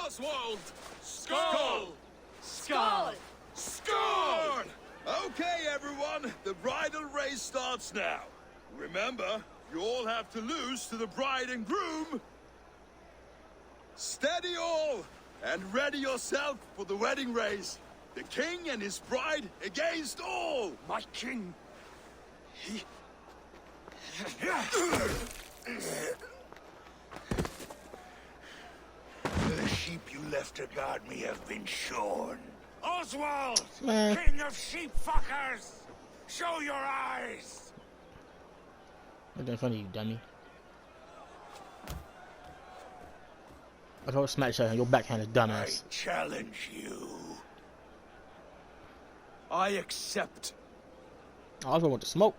Oswald! Skull! Skull! Skull! Okay, everyone, the bridal race starts now. Remember, you all have to lose to the bride and groom. Steady all, and ready yourself for the wedding race. The king and his bride against all. My king. He... The sheep you left to guard me have been shorn. Oswald! King of sheep fuckers! Show your eyes! Right in front of you, dummy. I told smack shot your backhanded dumbass. I challenge you. I accept. I also want to smoke.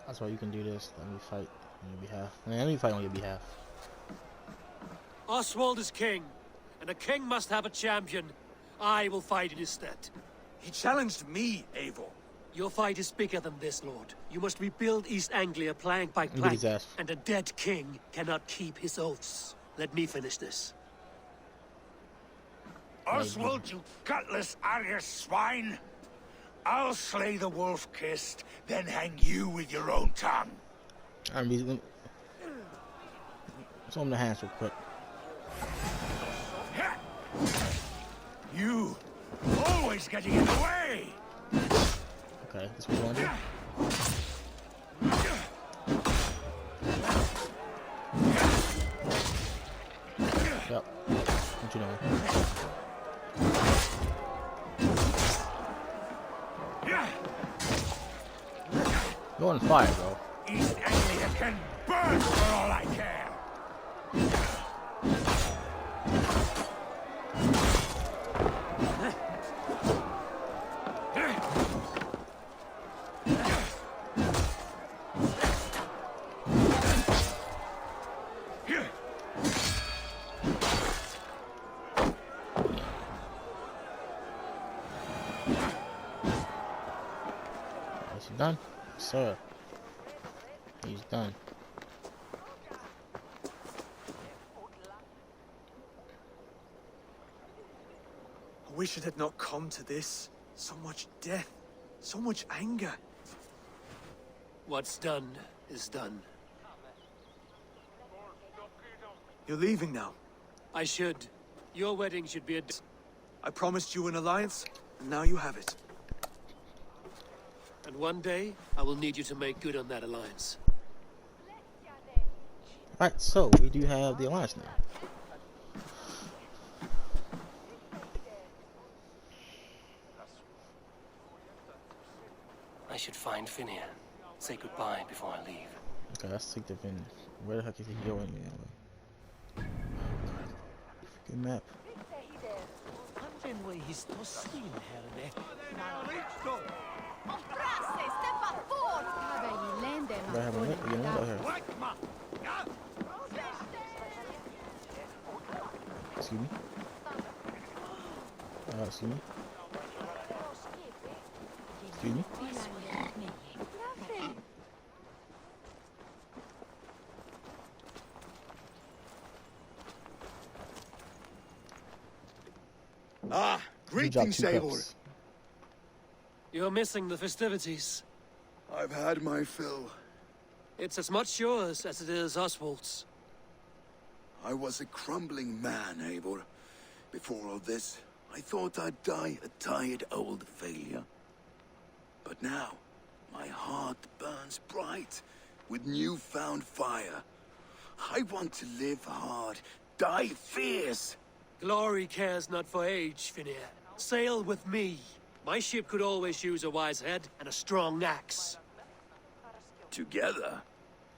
That's why you can do this. Let me fight on your behalf. Let me fight on your behalf. Oswald is king, and a king must have a champion. I will fight in his stead. He challenged me, Eivor. Your fight is bigger than this, Lord. You must rebuild East Anglia plank by plank, and a dead king cannot keep his oaths. Let me finish this. Oswald, you gutless Arya swine! I'll slay the wolf-kissed, then hang you with your own tongue. I'm using. Show him the hands real quick. You always getting in the way. Okay, this what you want to do. Yep. What you doing? You're on fire, bro. East Anglia can burn for all I care. Is he done? Sir. He's done. I wish it had not come to this. So much death, so much anger. What's done is done. You're leaving now. I should. Your wedding should be a... I promised you an alliance, and now you have it. And one day, I will need you to make good on that alliance. Alright, so we do have the alliance now. I should find Finnear. Say goodbye before I leave. Okay, let's take the Finn. Where the heck is he going anyway? Good map. Do I have a minute? You know, go here. Excuse me? Excuse me? Excuse me? Ah, greetings, Eivor. You're missing the festivities. I've had my fill. It's as much yours as it is Oswald's. I was a crumbling man, Eivor. Before all this, I thought I'd die a tired old failure. But now, my heart burns bright with newfound fire. I want to live hard, die fierce. Glory cares not for age, Finnear. Sail with me. My ship could always use a wise head and a strong axe. Together?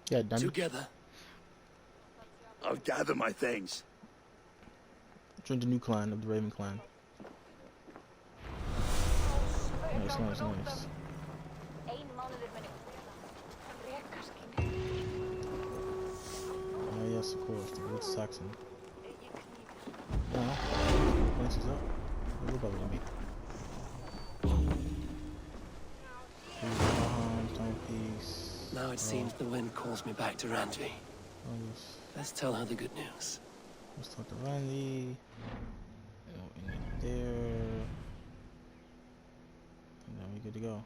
Yeah, done. Together. I'll gather my things. Join the new clan of the Raven clan. Nice, nice, nice. Yes, of course, the good Saxon. No, Lance is up. We're probably gonna be. Now it seems the wind calls me back to Randvi. Let's tell her the good news. Let's talk to Randy. There. And now we're good to go.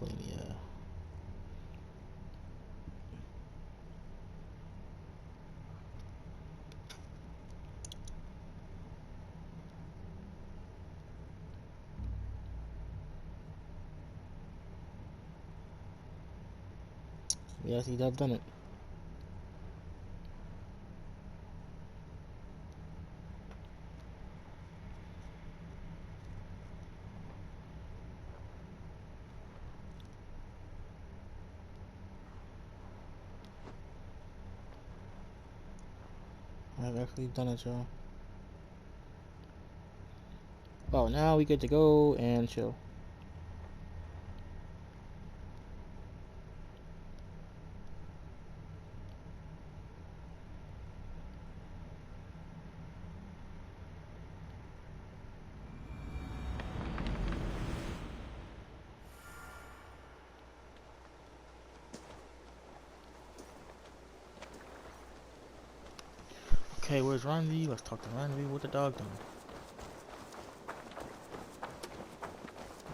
Yeah. Yes, he does done it. I've actually done it, y'all. Oh, now we get to go and chill. Okay, where's Randy? Let's talk to Randy. What the dog doing?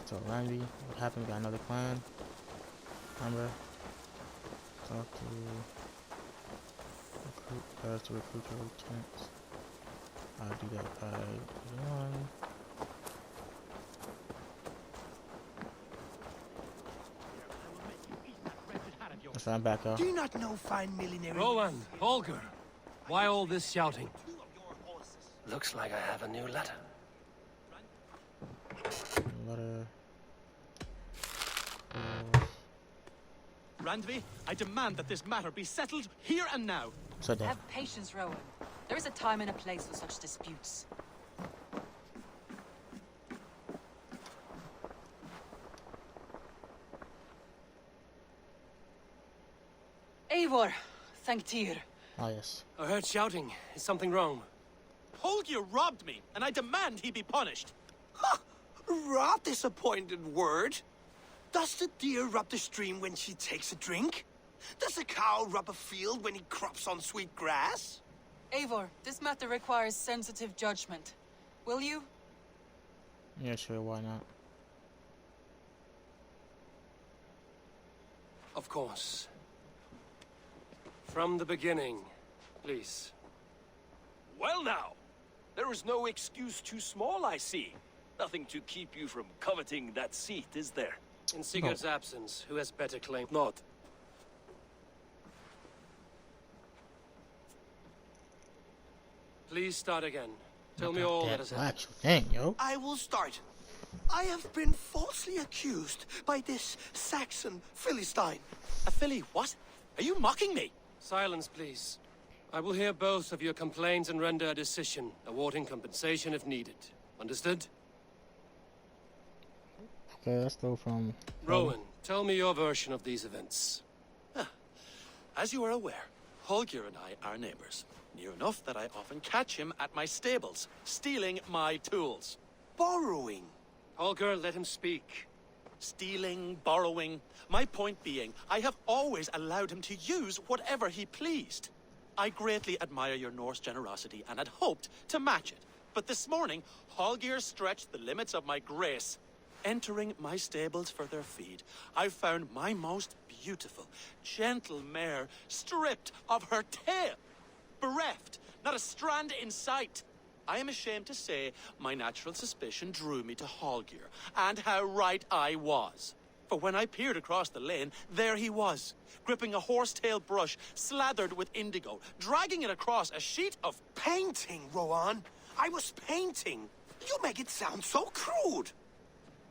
So Randy, what happened? We got another clan. Remember? Talk to recruit, to recruit your lieutenants. I'll do that by one. So I'm back up. Do you not know fine millinery? Rowan, Holger, why all this shouting? Looks like I have a new letter. Letter. Randvi, I demand that this matter be settled here and now. So damn. Have patience, Rowan. There is a time and a place for such disputes. Eivor, thank Tyr. Ah, yes. I heard shouting. Is something wrong? Holger robbed me, and I demand he be punished. Rot disappointed word. Does the deer rub the stream when she takes a drink? Does the cow rub a field when he crops on sweet grass? Eivor, this matter requires sensitive judgment. Will you? Yeah, sure, why not? Of course. From the beginning, please. Well now, there is no excuse too small, I see. Nothing to keep you from coveting that seat, is there? In Sigurd's absence, who has better claim? Not. Please start again. Tell me all that has happened. Dang, yo. I will start. I have been falsely accused by this Saxon Philistine. A filly, what? Are you mocking me? Silence, please. I will hear both of your complaints and render a decision, awarding compensation if needed. Understood? Okay, let's go from... Rowan, tell me your version of these events. As you are aware, Holger and I are neighbors. Near enough that I often catch him at my stables, stealing my tools. Borrowing. Holger, let him speak. Stealing, borrowing. My point being, I have always allowed him to use whatever he pleased. I greatly admire your Norse generosity and had hoped to match it. But this morning, Holger stretched the limits of my grace. Entering my stables for their feed, I found my most beautiful, gentle mare stripped of her tail. Bereft, not a strand in sight. I am ashamed to say my natural suspicion drew me to Holger, and how right I was. For when I peered across the lane, there he was, gripping a horsetail brush slathered with indigo, dragging it across a sheet of... Painting, Rowan. I was painting. You make it sound so crude.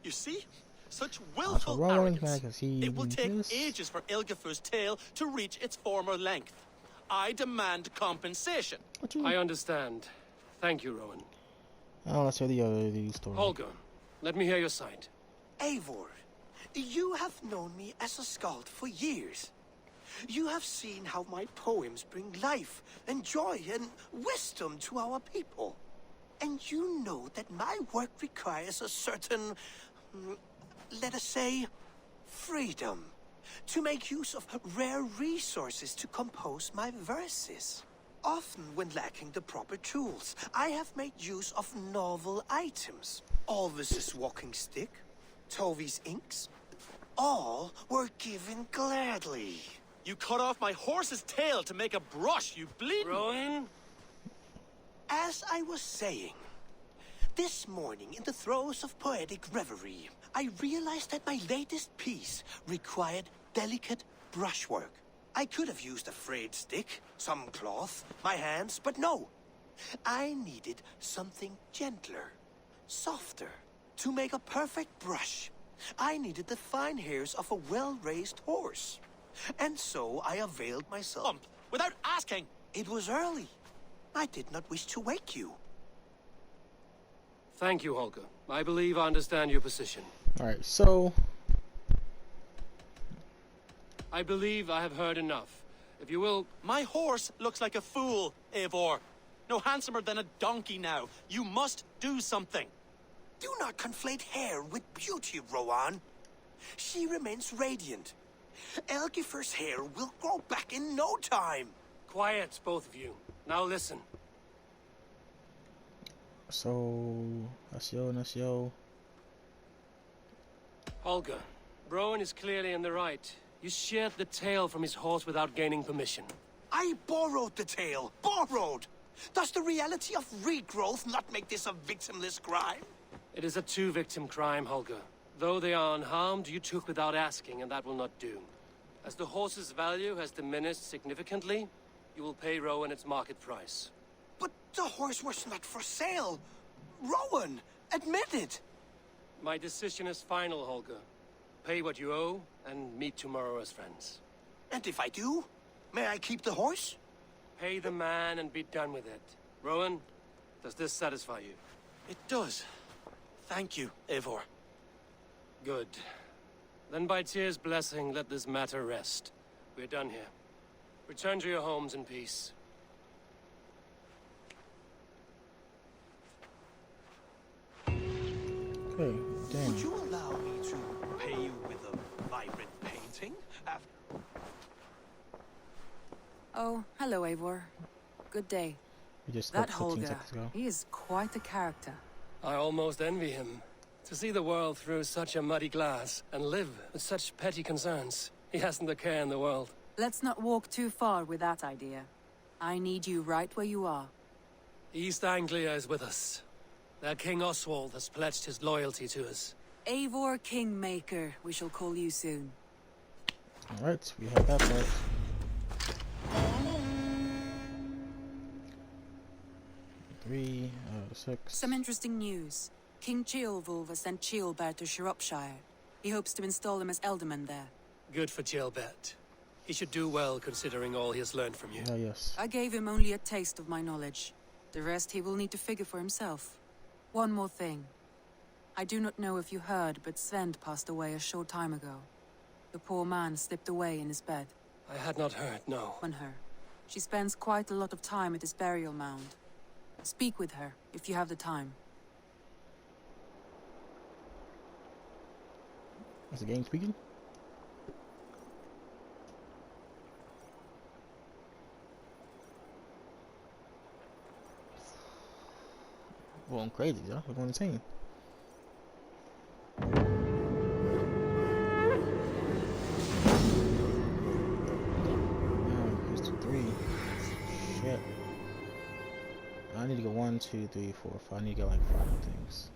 You see? Such willful arrogance. It will take ages for Ilgifu's tail to reach its former length. I demand compensation. I understand. Thank you, Rowan. Oh, let's hear the other story. Holger, let me hear your side. Eivor, you have known me as a skald for years. You have seen how my poems bring life and joy and wisdom to our people. And you know that my work requires a certain, let us say, freedom to make use of rare resources to compose my verses. Often when lacking the proper tools, I have made use of novel items. Alvis's walking stick, Tovi's inks, all were given gladly. You cut off my horse's tail to make a brush, you bleeding... Rowan? As I was saying, this morning in the throes of poetic reverie, I realized that my latest piece required delicate brushwork. I could have used a frayed stick, some cloth, my hands, but no. I needed something gentler, softer. To make a perfect brush, I needed the fine hairs of a well-raised horse. And so I availed myself. Without asking! It was early. I did not wish to wake you. Thank you, Holger. I believe I understand your position. Alright, so... I believe I have heard enough. If you will... My horse looks like a fool, Eivor. No handsomer than a donkey now. You must do something. Do not conflate hair with beauty, Rowan. She remains radiant. Elgifer's hair will grow back in no time. Quiet, both of you. Now listen. So... Nacio. Holger, Rowan is clearly in the right. You sheared the tail from his horse without gaining permission. I borrowed the tail. Borrowed! Does the reality of regrowth not make this a victimless crime? It is a two-victim crime, Holger. Though they are unharmed, you took without asking, and that will not do. As the horse's value has diminished significantly, you will pay Rowan its market price. But the horse was not for sale. Rowan, admit it. My decision is final, Holger. Pay what you owe, and meet tomorrow as friends. And if I do, may I keep the horse? Pay the man and be done with it. Rowan, does this satisfy you? It does. Thank you, Eivor. Good. Then by Tyr's blessing, let this matter rest. We're done here. Return to your homes in peace. Okay, damn. Would you allow me to pay you with a vibrant painting after... Oh, hello, Eivor. Good day. We just That spoke 15 Holger, seconds ago. he is quite a character. I almost envy him. To see the world through such a muddy glass, and live with such petty concerns. He hasn't a care in the world. Let's not walk too far with that idea. I need you right where you are. East Anglia is with us. Their King Oswald has pledged his loyalty to us. Eivor Kingmaker, we shall call you soon. Alright, we have that part. Three out of 6. Some interesting news. King Ceolwulf has sent Ceolbert to Shropshire. He hopes to install him as Elderman there. Good for Ceolbert. He should do well considering all he has learned from you. Oh, yes. I gave him only a taste of my knowledge. The rest he will need to figure for himself. One more thing. I do not know if you heard, but Svend passed away a short time ago. The poor man slipped away in his bed. I had not heard, no. On her. She spends quite a lot of time at his burial mound. Speak with her, if you have the time. Is the game speaking? Well, I'm crazy, huh? We're going insane. Here's 2, 3. Shit. I need to go 1, 2, 3, 4, 5. I need to get like 5 things.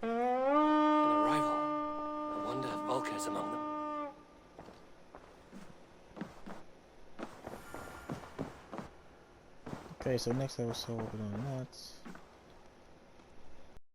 An arrival. I wonder if Volker is among them. Okay, so next episode we're doing that.